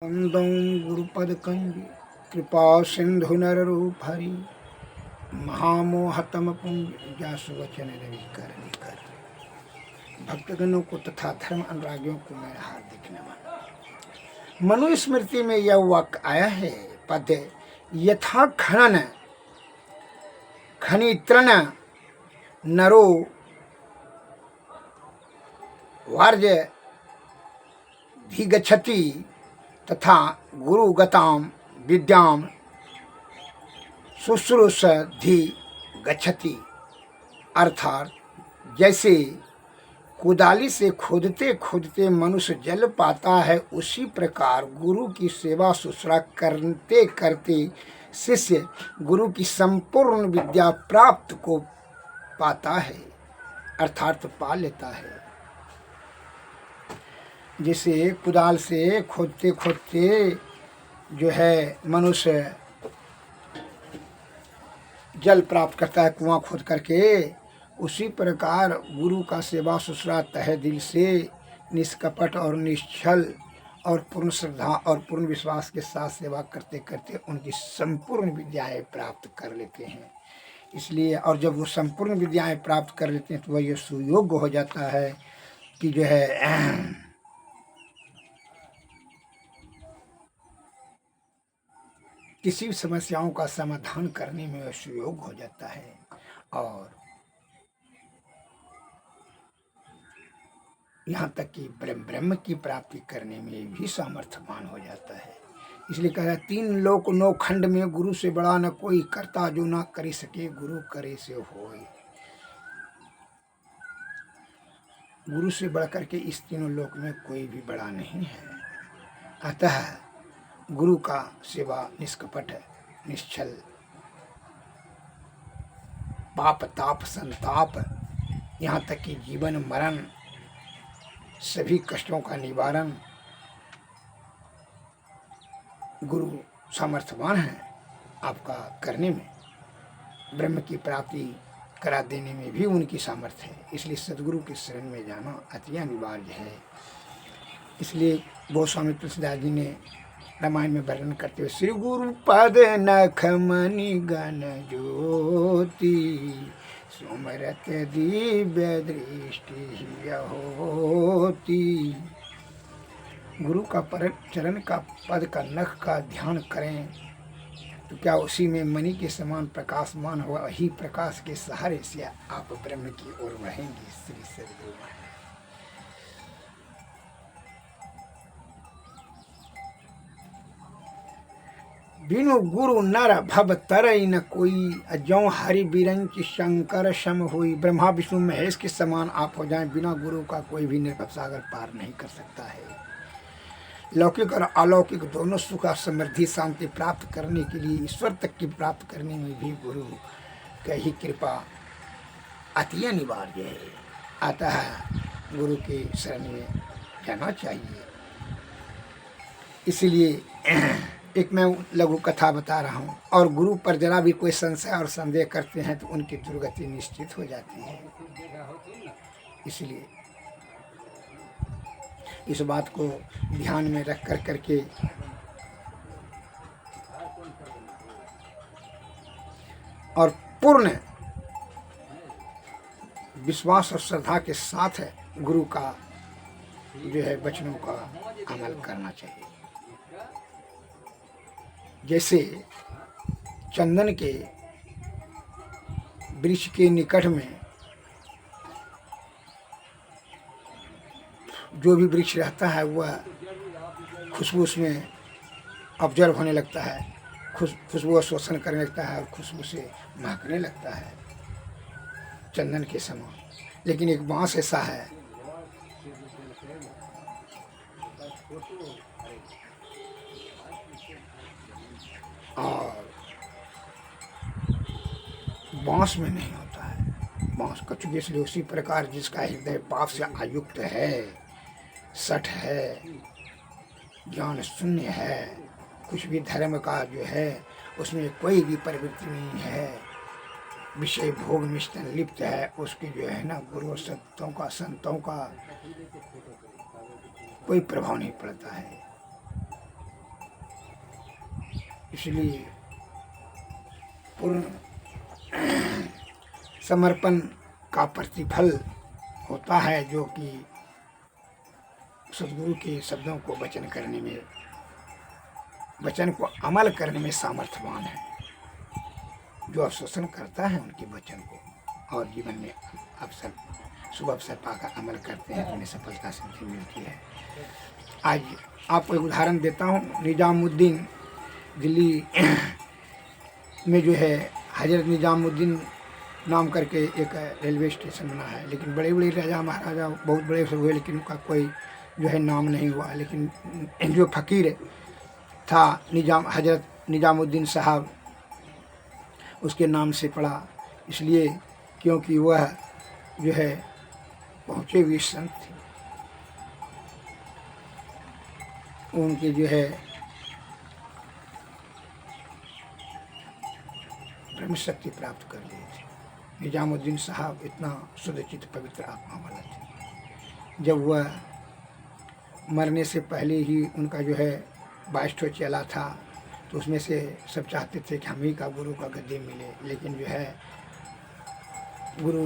वंदौ गुरुपदकंज कृपा सिंधु नररूप हरि महामोहतम पुंज व्यास वचन रवि कर भक्तगणों को तथा धर्म अनुरागियों को मेरा हार्दिक नमन। मनुस्मृति में यह वाक्य आया है, पद यथा खनन खनित्रन नरो वार्य धिगच्छति तथा गुरुगताम विद्याम शुश्रूषधि गच्छति। अर्थात जैसे कुदाली से खोदते खोदते मनुष्य जल पाता है, उसी प्रकार गुरु की सेवा शुश्रूषा करते करते शिष्य गुरु की संपूर्ण विद्या प्राप्त को पाता है, अर्थात पा लेता है। जैसे कुदाल से खोदते खोदते जो है मनुष्य जल प्राप्त करता है कुआं खोद करके, उसी प्रकार गुरु का सेवा शुश्रूषा तहे दिल से निष्कपट और निश्चल और पूर्ण श्रद्धा और पूर्ण विश्वास के साथ सेवा करते करते उनकी संपूर्ण विद्याएं प्राप्त कर लेते हैं। इसलिए और जब वो संपूर्ण विद्याएं प्राप्त कर लेते हैं तो वह ये सुयोग्य हो जाता है कि जो है किसी भी समस्याओं का समाधान करने में वह सुयोग हो जाता है और यहाँ तक कि ब्रह्म की प्राप्ति करने में भी सामर्थ्यवान हो जाता है। इसलिए कह रहा है, तीन लोक नौ खंड में गुरु से बड़ा न कोई, करता जो ना कर सके गुरु करे से होए। गुरु से बढ़ करके इस तीनों लोक में कोई भी बड़ा नहीं है। अतः गुरु का सेवा निष्कपट निश्चल पाप ताप संताप यहाँ तक कि जीवन मरण सभी कष्टों का निवारण गुरु सामर्थ्यवान है आपका करने में, ब्रह्म की प्राप्ति करा देने में भी उनकी सामर्थ्य है। इसलिए सदगुरु के शरण में जाना अति अनिवार्य है। इसलिए गोस्वामी तुलसीदास जी ने रामायण में वर्णन करते हुए श्री गुरु पद नख मणि गण ज्योति सुमरत दिव्य दृष्टि होती। गुरु का चरण का पद का नख का ध्यान करें तो क्या उसी में मणि के समान प्रकाशमान हो, वही प्रकाश के सहारे से आप ब्रह्म की ओर बढ़ेंगे। श्री सद्गुरु बिनु गुरु नर भव तरई न कोई, अजौ हरि बिरंच शंकर सम हुई। ब्रह्मा विष्णु महेश के समान आप हो जाएं, बिना गुरु का कोई भी निर्भव सागर पार नहीं कर सकता है। लौकिक और अलौकिक दोनों सुख समृद्धि शांति प्राप्त करने के लिए, ईश्वर तक की प्राप्त करने में भी गुरु की ही कृपा अति अनिवार्य है। अतः गुरु के शरण में जाना चाहिए। इसलिए एक मैं लघु कथा बता रहा हूँ, और गुरु पर जरा भी कोई संशय और संदेह करते हैं तो उनकी दुर्गति निश्चित हो जाती है। इसलिए इस बात को ध्यान में रख कर करके और पूर्ण विश्वास और श्रद्धा के साथ गुरु का जो है वचनों का अमल करना चाहिए। जैसे चंदन के वृक्ष के निकट में जो भी वृक्ष रहता है वह खुशबू उसमें ऑब्जर्व होने लगता है, खुशबू शोषण करने लगता है और खुशबू से महकने लगता है चंदन के समान। लेकिन एक बांस ऐसा है और बांस में नहीं होता है। बांस का चूंकि इसलिए उसी प्रकार जिसका हृदय पाप से आयुक्त है, सठ है, ज्ञान शून्य है, कुछ भी धर्म का जो है उसमें कोई भी प्रवृत्ति नहीं है, विषय भोग मिश्रण लिप्त है, उसकी जो है ना गुरु संतों का कोई प्रभाव नहीं पड़ता है। इसलिए पूर्ण समर्पण का प्रतिफल होता है, जो कि सदगुरु के शब्दों को वचन को अमल करने में सामर्थ्यवान है। जो अवशोषण करता है उनके वचन को और जीवन में शुभ अवसर पाकर अमल करते हैं, उन्हें सफलता सिद्धि मिलती है। आज आपको एक उदाहरण देता हूँ। निजामुद्दीन दिल्ली में जो है हजरत निजामुद्दीन नाम करके एक रेलवे स्टेशन बना है, लेकिन बड़े बड़े राजा महाराजा बहुत बड़े से हुए, लेकिन उनका कोई जो है नाम नहीं हुआ। लेकिन जो फ़कीर था हजरत निजामुद्दीन साहब, उसके नाम से पड़ा, इसलिए क्योंकि वह जो है पहुँचे हुए संत थे। उनके जो है ब्रह्म शक्ति प्राप्त कर लिए थे। निजामुद्दीन साहब इतना शुद्धचित पवित्र आत्मा वाला थे। जब वह मरने से पहले ही उनका जो है 22 ठो चेला था, तो उसमें से सब चाहते थे कि हम ही का गुरु का गद्दी मिले। लेकिन जो है गुरु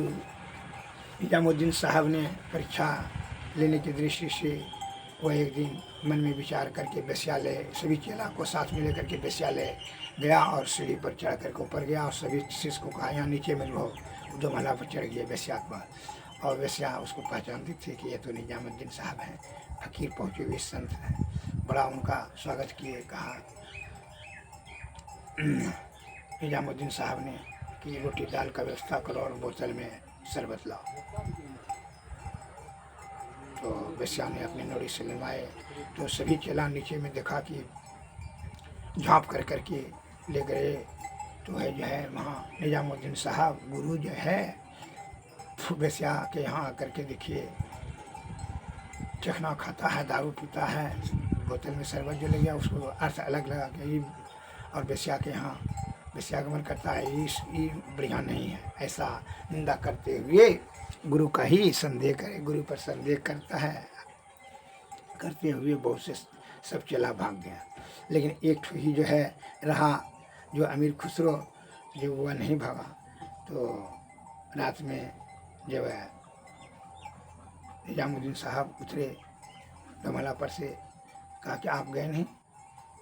निजामुद्दीन साहब ने परीक्षा लेने की दृष्टि से वह एक दिन मन में विचार करके वेश्यालय, सभी चेला को साथ में लेकर के वेश्यालय गया और सीढ़ी पर चढ़ करके ऊपर गया और सभी शिष्य को कहा यहाँ नीचे में रहो। दो महला पर चढ़ गया वेश्या पर, और वेश्या उसको पहचानती थी कि ये तो निजामुद्दीन साहब हैं, फ़कीर पहुँचे हुए संत हैं। बड़ा उनका स्वागत किए। कहा निजामुद्दीन साहब ने कि रोटी दाल का व्यवस्था करो और बोतल में शरबत लाओ। तो वेश्या ने अपने नोड़ी से ललवाए, तो सभी चेला नीचे में देखा कि झाँप कर करके ले गए, तो है जो है वहाँ निजामुद्दीन साहब गुरु जो है वेश्या के यहाँ आकर के देखिए चखना खाता है, दारू पीता है, बोतल में शरबत जो ले गया उसको अर्थ अलग लगा के, और वेश्या के यहाँ वेश्यागमन करता है, ये बढ़िया नहीं है। ऐसा निंदा करते हुए गुरु का ही संदेह करे, गुरु पर संदेह करता है, करते हुए बहुत से सब चला भाग गया। लेकिन एक ठो ही जो है रहा, जो अमीर खुसरो, जो वह नहीं भागा। तो रात में जब निजामुद्दीन साहब उतरे गमला पर से, कहा कि आप गए नहीं,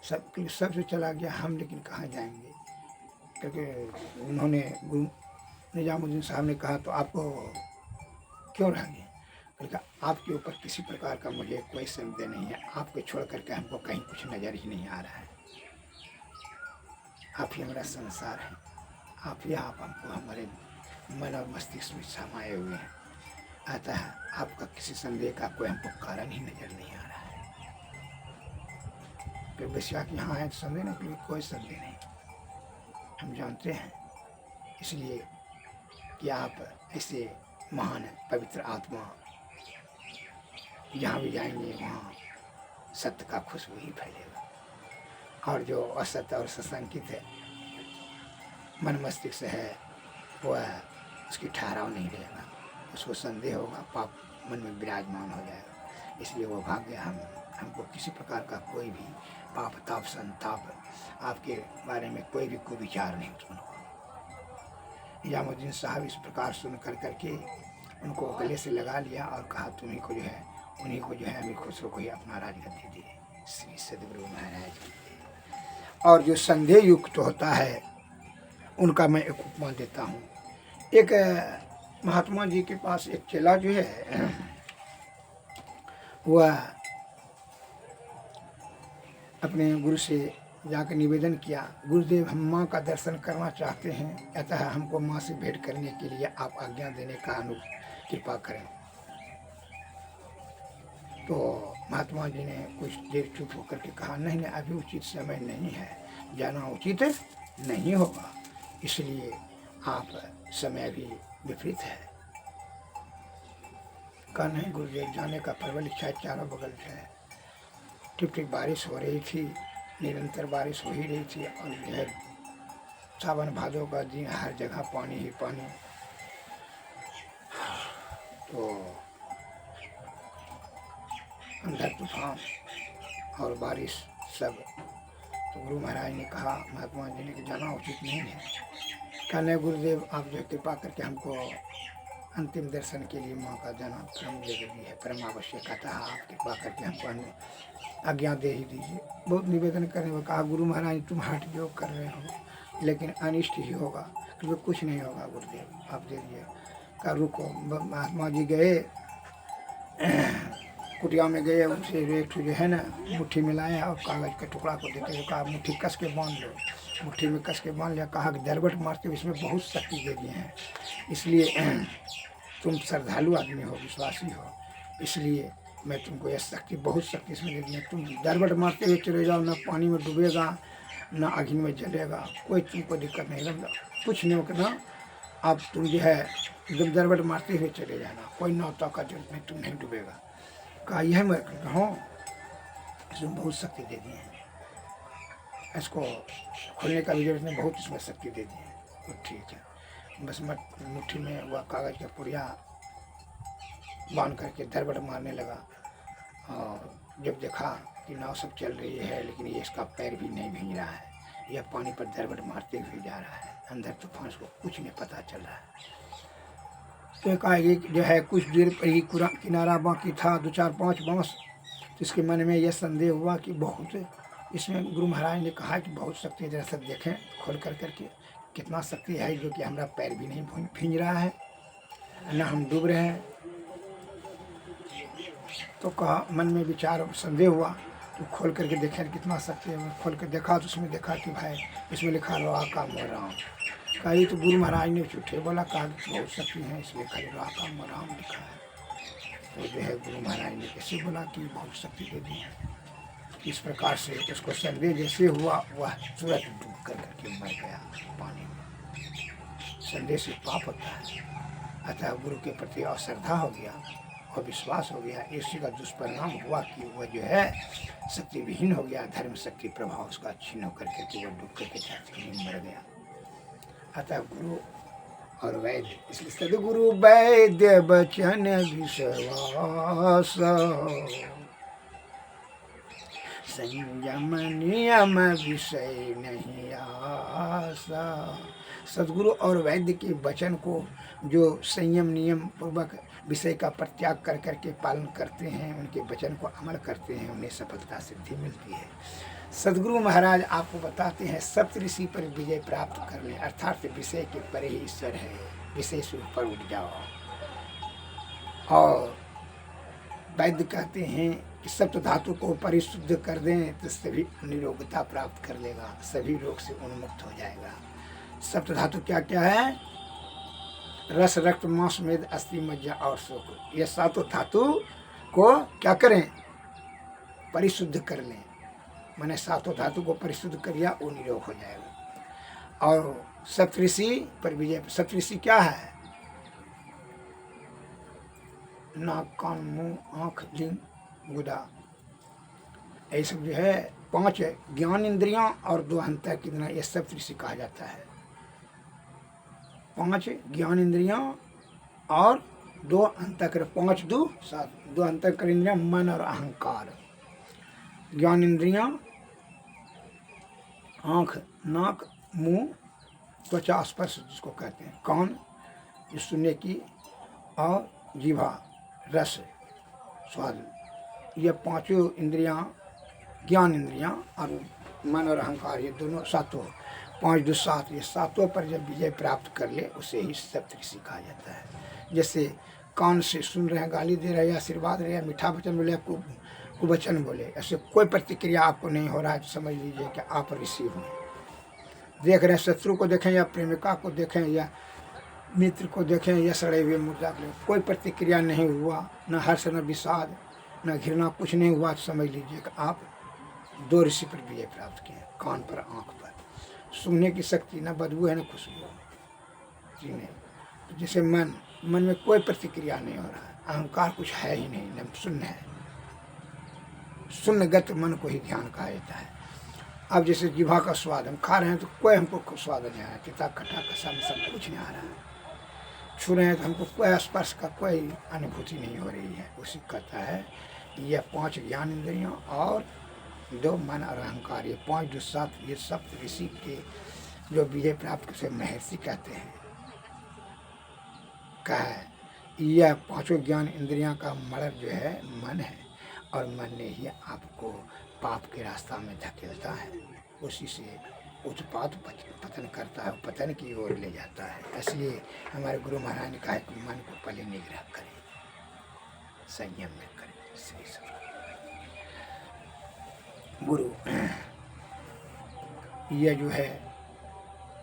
सबसे चला गया, हम लेकिन कहाँ जाएंगे। क्योंकि उन्होंने गुरु निजामुद्दीन साहब ने कहा तो आपको क्यों रह गए। क्योंकि आपके ऊपर किसी प्रकार का मुझे कोई संदेह नहीं है, आपको छोड़ करके हमको कहीं कुछ नज़र ही नहीं आ रहा है। आप ही हमारा संसार है, आप हमको हमारे मन और मस्तिष्क में समाये हुए हैं। अतः आपका किसी संदेह का कोई हमको कारण ही नजर नहीं आ रहा है। फिर वेश्या के यहाँ है तो संदेह नहीं, क्योंकि कोई संदेह नहीं, हम जानते हैं। इसलिए कि आप ऐसे महान पवित्र आत्मा, जहाँ भी जाएंगे वहाँ सत्य का खुशबू ही फैलेगा, और जो असत्य और सशंकित है मन मस्तिष्क है वह उसकी ठहराव नहीं रहेगा, उसको संदेह होगा, पाप मन में विराजमान हो जाएगा। इसलिए वो भाग गया। हमको किसी प्रकार का कोई भी पाप ताप संताप आपके बारे में कोई भी कोई विचार नहीं उत्पन्न हुआ। निजामुद्दीन साहब इस प्रकार सुन कर करके उनको गले से लगा लिया और कहा उन्हीं को जो है अमीर खुसरो को ही अपना राजगद्दी दिए, श्री सदगुरु महाराज जी। और जो संदेह युक्त होता है उनका मैं एक उपमा देता हूँ। एक महात्मा जी के पास एक चेला जो है वह अपने गुरु से जाकर निवेदन किया, गुरुदेव हम माँ का दर्शन करना चाहते हैं, अतः हमको माँ से भेंट करने के लिए आप आज्ञा देने का कृपा करें। तो महात्मा जी ने कुछ देर चुप होकर के कहा, नहीं अभी उचित समय नहीं है, जाना उचित नहीं होगा, इसलिए आप समय अभी विपरीत है। कहा नहीं गुरुदेव, जाने का प्रबल इच्छा चारों बगल है। टिप टिप बारिश हो रही थी, निरंतर बारिश हो ही रही थी, और जो सावन भादों का दिन, हर जगह पानी ही पानी। तो अंधर तूफान और बारिश सब तो गुरु महाराज ने कहा महात्मा जी ने कि जाना उचित नहीं है। कहने गुरुदेव आप जो कृपा करके हमको अंतिम दर्शन के लिए मौका देना परम जरूरी है, परम आवश्यकता है। आप कृपा करके हमको आज्ञा दे ही दीजिए। बहुत निवेदन करने में कहा गुरु महाराज तुम हठ योग कर रहे हो लेकिन अनिष्ट ही होगा, क्योंकि कुछ नहीं होगा गुरुदेव आप दे दीजिए। कहा रुको। महात्मा जी गए कुटिया में गए, उसे एक जो है ना मुट्ठी में लाया और कागज़ के टुकड़ा को देते हुए कहा मुट्ठी कस के बांध लो। मुट्ठी में कस के बांध लिया। कहा कि दरबट मारते हुए इसमें बहुत शक्ति दे दिए हैं, इसलिए तुम श्रद्धालु आदमी हो, विश्वासी हो, इसलिए मैं तुमको यह शक्ति बहुत शक्ति इसमें दे दी है। तुम दरबट मारते हुए चले जाओ, ना पानी में डूबेगा ना आग में जलेगा, कोई तुमको दिक्कत नहीं लगा, कुछ नहीं होगा। अब तुम जो है जब दरबट मारते हुए चले जाना, कोई नौता का जरूरत नहीं, तुम नहीं डूबेगा। कहा यह मैं कहूँ इसमें बहुत शक्ति दे दी है, इसको खोलने का भी जरूरत नहीं, बहुत इसमें शक्ति दे दी है। तो ठीक है, बस मुट्ठी में वह कागज़ का पुड़िया बांध करके दरबट मारने लगा। और जब देखा कि नाव सब चल रही है लेकिन ये इसका पैर भी नहीं भीग रहा है, यह पानी पर दरबट मारते हुए जा रहा है, अंदर तूफान को कुछ नहीं पता चल रहा है। तो कहा जो है कुछ देर पर ही किनारा बाकी था, 2-4-5 बांस। तो इसके मन में यह संदेह हुआ कि बहुत इसमें गुरु महाराज ने कहा कि बहुत शक्ति, जरा सब देखें खोल कर करके कितना शक्ति है, जो कि हमारा पैर भी नहीं भींज रहा है ना हम डूब रहे हैं। तो कहा मन में विचार संदेह हुआ, तो खोल करके देखे कितना शक्ति है। खोल कर देखा तो उसमें देखा कि भाई इसमें लिखा रहा का मोराम। कहा ये तो गुरु महाराज ने झूठे बोला, कहा बहुत शक्ति है इसलिए खाली रहा का मोराम लिखा है। तो जो है गुरु महाराज ने कैसे बोला कि बहुत शक्ति दे दी है। इस प्रकार से उसको संदेह जैसे हुआ वह तुरंत डूब कर करके मर गया पानी में। संदेह से पाप होता है, अतः गुरु के प्रति अश्रद्धा हो गया और विश्वास हो गया। इसी का दुष्परिणाम हुआ कि वह जो है शक्ति विहीन हो गया, धर्म शक्ति प्रभाव उसका छीन होकर के वह डूब करके धरती में मर गया। अतः गुरु और वैद्य, इसलिए सदगुरु वैद्य बचन विश्वास, संयम नियम विषय नहीं आसा। सदगुरु और वैद्य के वचन को जो संयम नियम पूर्वक विषय का परित्याग कर करके पालन करते हैं, उनके वचन को अमल करते हैं, उन्हें सफलता सिद्धि मिलती है। सदगुरु महाराज आपको बताते हैं सप्तऋषि पर विजय प्राप्त कर ले, अर्थात विषय के परे ही ईश्वर है, विषय से ऊपर उठ जाओ। और वैद्य कहते हैं कि सप्त धातु को परिशुद्ध कर दें तो सभी निरोगता प्राप्त कर लेगा, सभी रोग से उन्मुक्त हो जाएगा। सप्त धातु क्या क्या है? रस, रक्त, मांस, मेद, अस्थि, मज्जा और शोक। ये सातों धातु को क्या करें? परिशुद्ध कर लें। मैंने सातों धातु को परिशुद्ध कर लिया, वो निरोग हो जाएगा। और सप्तऋषि पर विजय। सप्तऋषि क्या है? नाक, कान, मुंह, आँख, लिंग, गुदा, ये सब जो है 5 ज्ञान इंद्रियां और 2 अंतःकरण, ये सप्तऋषि कहा जाता है। 5 ज्ञान इंद्रियां और 2 अंतःकरण, 5 2 7, 2 अंतःकरण इंद्रियां मन और अहंकार। ज्ञान इंद्रियां आँख, नाक, मुंह, त्वचा, स्पर्श जिसको कहते हैं, कान जो सुनने की, और जीवा रस स्वाद, ये 5 इंद्रियां ज्ञान इंद्रियां और मन और अहंकार, ये दोनों सातों 5 2 7, ये सातों पर जब विजय प्राप्त कर ले उसे ही सप्तऋषि कहा जाता है। जैसे कान से सुन रहे हैं, गाली दे रहे हैं, आशीर्वाद रहे हैं, मीठा वचन बोले, कुवचन बोले, ऐसे कोई प्रतिक्रिया आपको नहीं हो रहा है, तो समझ लीजिए कि आप ऋषि हुए। देख रहे हैं, शत्रु को देखें या प्रेमिका को देखें या मित्र को देखें या सड़े हुए मुर्दा को, कोई प्रतिक्रिया नहीं हुआ, न हर्ष, न विषाद, न घृणा, कुछ नहीं हुआ, तो समझ लीजिए कि आप 2 ऋषि पर विजय प्राप्त किए। कान पर, आँख पर, सुनने की शक्ति, न बदबू है न खुशबू, जी नहीं। जैसे मन में कोई प्रतिक्रिया नहीं हो रहा है, अहंकार कुछ है ही नहीं, न शून्य है, शून्यगत मन को ही ध्यान कहा जाता है। अब जैसे जीवा का स्वाद, हम खा रहे हैं तो कोई हमको स्वाद नहीं आ रहा है, तीता, खट्टा, कसा में सब कुछ नहीं आ रहा है। छू रहे हैं तो हमको कोई स्पर्श का कोई अनुभूति नहीं हो रही है। उसी कहता है यह 5 ज्ञान इंद्रियां और दो मन और अहंकार, ये 5 जो 7 ये सप्त ऋषि के जो विजय प्राप्त से महर्षि कहते हैं। कहा यह 5 ज्ञान इंद्रियां का मर्द जो है मन है, और मन ने ही आपको पाप के रास्ता में धकेलता है, उसी से उत्पात पतन करता है, पतन की ओर ले जाता है। इसलिए हमारे गुरु महाराज ने कहा कि मन को पहले निग्रह करें, संयम में करें। श्री सर गुरु यह जो है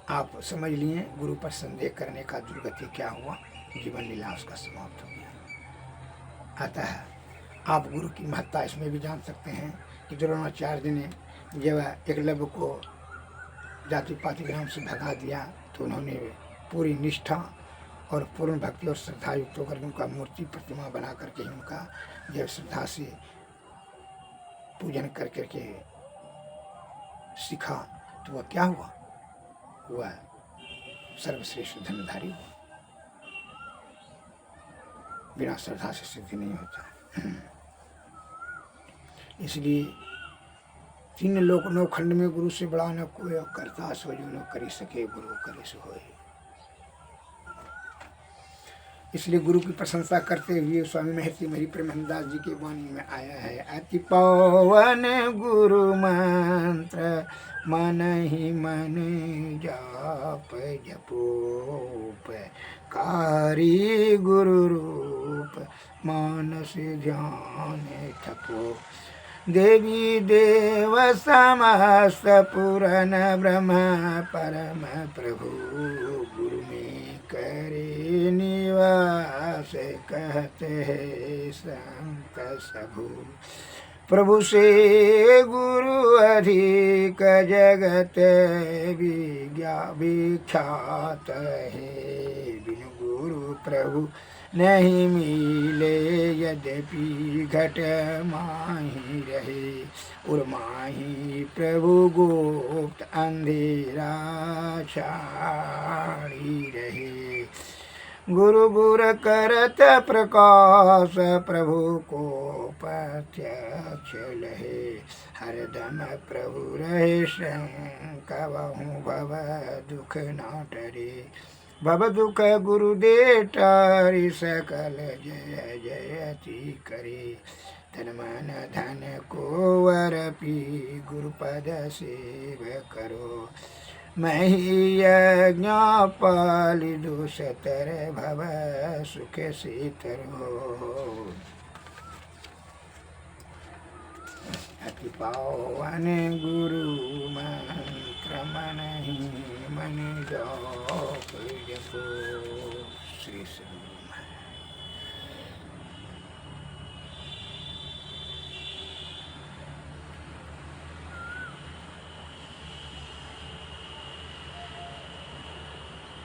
आप समझ लिए, गुरु पर संदेह करने का दुर्गति क्या हुआ, जीवन लीला उसका समाप्त हो गया। अतः आप गुरु की महत्ता इसमें भी जान सकते हैं कि द्रोणाचार्य ने जब एकलव्य को जाति पाति ग्राम से भगा दिया तो उन्होंने पूरी निष्ठा और पूर्ण भक्ति और श्रद्धा युक्त होकर उनका मूर्ति प्रतिमा बना करके उनका जब श्रद्धा से पूजन कर करके सीखा तो वह क्या हुआ, वह सर्वश्रेष्ठ धनधारी हुआ। बिना श्रद्धा से सिद्धि नहीं होता है। इसलिए 3 लोक 9 खंड में गुरु से बड़ा न कोई, करता सो जो न करी सके गुरु करे सो होए। इसलिए गुरु की प्रशंसा करते हुए स्वामी महर्षि मरी प्रेमानंद जी के वाणी में आया है, अति पावन गुरु मंत्र मन ही मन जाप जपोप, कारी गुरु रूप मानस ध्यान थपो, देवी देव समस्त पुरन ब्रह्म परम प्रभु, गुरु में करे निवास कहते हैं संत सबू, प्रभु से गुरु अधिक जगत विख्यात है, बिन गुरु प्रभु नहीं मिले यद्यपि घट माही रहे, और माही प्रभु गुप्त अंधेरा छाड़ी रहे, गुरु गुर करत प्रकाश प्रभु को प्रत्यक्ष लहे, हरदम प्रभु रहे कबहु भव दुख न टरे, भव दुख गुरु दे टारी सकल जय जयति करे, तन मन धन को अर्पी गुरुपद सेव करो, मैं ही यज्ञ पालि दुसतर भव सुख से तरो, अति पावन गुरु मंत्र मन ही मन जाप जपो। श्री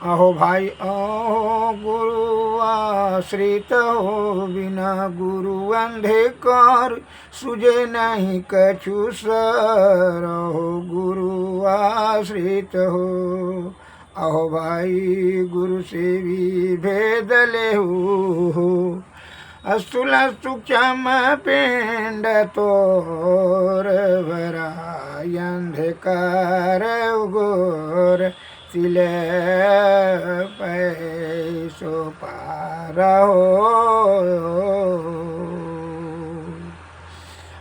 अहो भाई अहो गुरु आश्रित हो, बिना गुरु अंधकार सुझे नहीं कछु सर, अहो गुरु आश्रित हो, अहो भाई गुरु से भी भेद ले हो, अस्तुल सूक्ष्म पिंड तोर भरा, अंधकार उगोर तिले पैसो पार हो,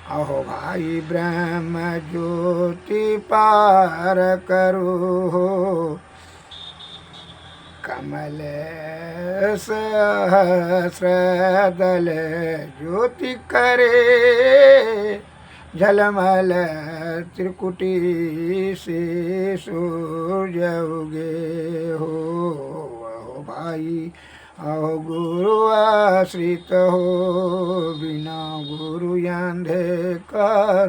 अहो भाई ब्रह्म ज्योति पार करो, कमल सहस्र दल ज्योति करे, झलमल त्रिकुटी से सूर्य उगे हो, अहो भाई अहो गुरु आश्रित हो, बिना गुरु अंधकार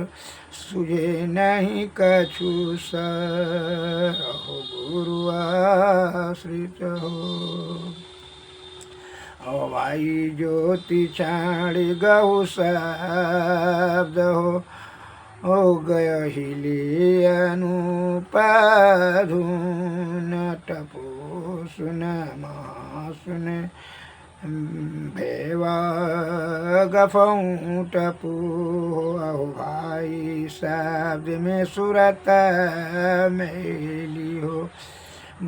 सुझे नहीं कछु सर, अहो गुरु आश्रित हो, अहो भाई ज्योति छाड़ी गौ शब्द हो गयो हिले अनुपधुन, टपो सुन महासुन भेवा गफऊँ टपू अहो भाई शब्द में सूरत मेली हो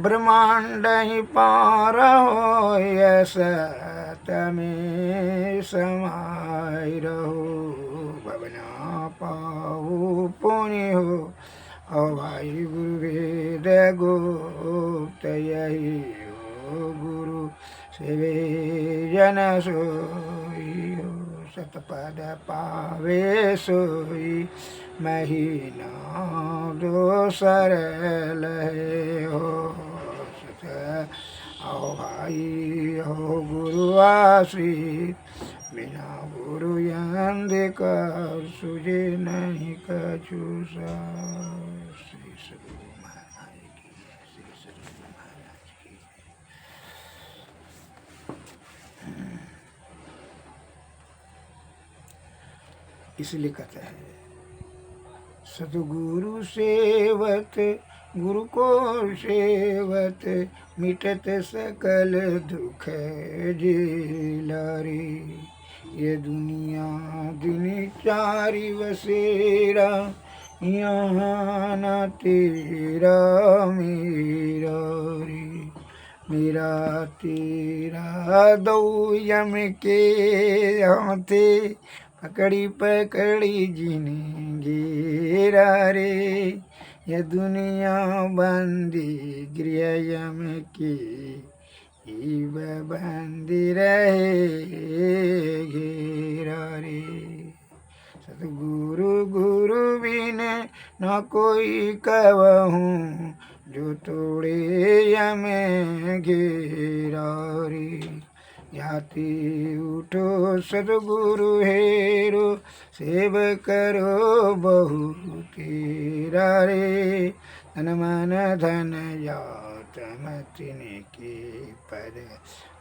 ब्रह्मांड ही पार हो सत में समाय रहो भवना पाऊ पुण्य हो अहो भाई गुरु वेद गुप्त यही हो गुरु सेवे जन सोई हो सतपद पावे सोई महीना दो सरल हो सत आओ भाई हो गुरु आश्रित बिना गुरु यंद कर सुझे नहीं कछु सा। श्री सद्गुरु महाराज की जय। श्री सद्गुरु महाराज की इसलिए कहते हैं सतगुरु सेवत गुरु को सेवत मिटत सकल दुख जिलारी ये दुनिया दिन चारी बसेरा यहाँ न तेरा मेरा रे मेरा तेरा दो यम के हाथे पकड़ी पकड़ी जिनेंगे रे ये दुनिया बंदी गृहयम की बंदी रहे घेरा रे सतगुरु गुरु बिन न कोई कहूँ जो तोड़े यम घेरा रे याति उठो सतगुरु हेरो सेव करो बहु तेरा रे तन मन धन जात मतिने के पद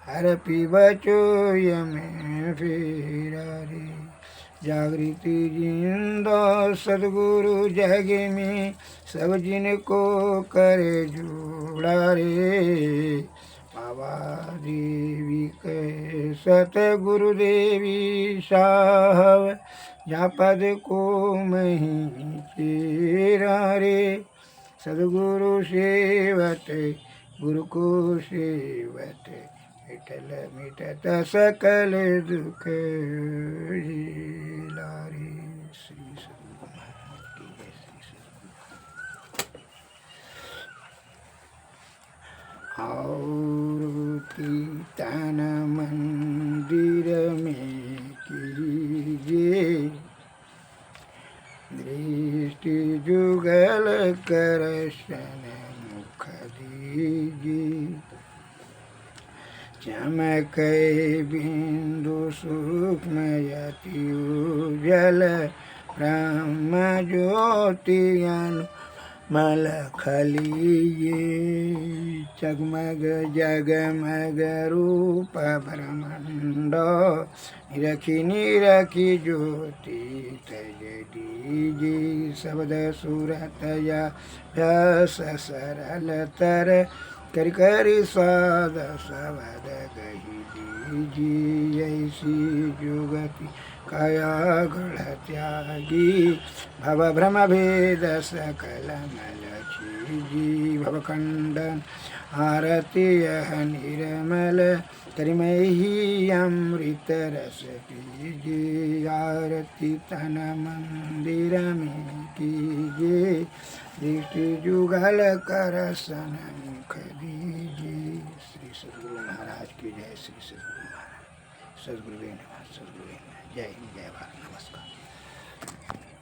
हर पी बचो यम फेरा रे जागृति जिंदा सतगुरु जग में सब जिनको करे जोड़ा रे बाबा देवी के सतगुरु देवी साहब जा पद को मही चेरा रे सदगुरु सेवत गुरु को सेवत मिटल मिटत सकल दुख लारे। श्री सद्गुरु महाराज की जय। श्री सद्गुरु और कीर्तन मंदिर में कीजिए दृष्टि जुगल करशन मुख दीजिए चमक बिंदु सूक्ष्म यति उजल ब्रह्म ज्योति मल खलिए जगमग जगमग रूप ब्रह्मांड निरखी निरखी ज्योति तज दीजी शब्द सूरत या रस सरल तर कर कर स्वाद शब्द कही दीजी ऐसी जुगति काया गढ़ त्यागी भव भ्रम भेद सकल मल जी भव खंडन आरती यह निर्मल करिमही अमृत रस पीजिए आरती तन मंदिर में कीजिए दृष्टि जुगल कर सन मुख दीजिए। श्री सद्गुरु महाराज की जय। श्री सद्गुरु महाराज सद्गुरु सद्गुरु जय जय भारत। नमस्कार।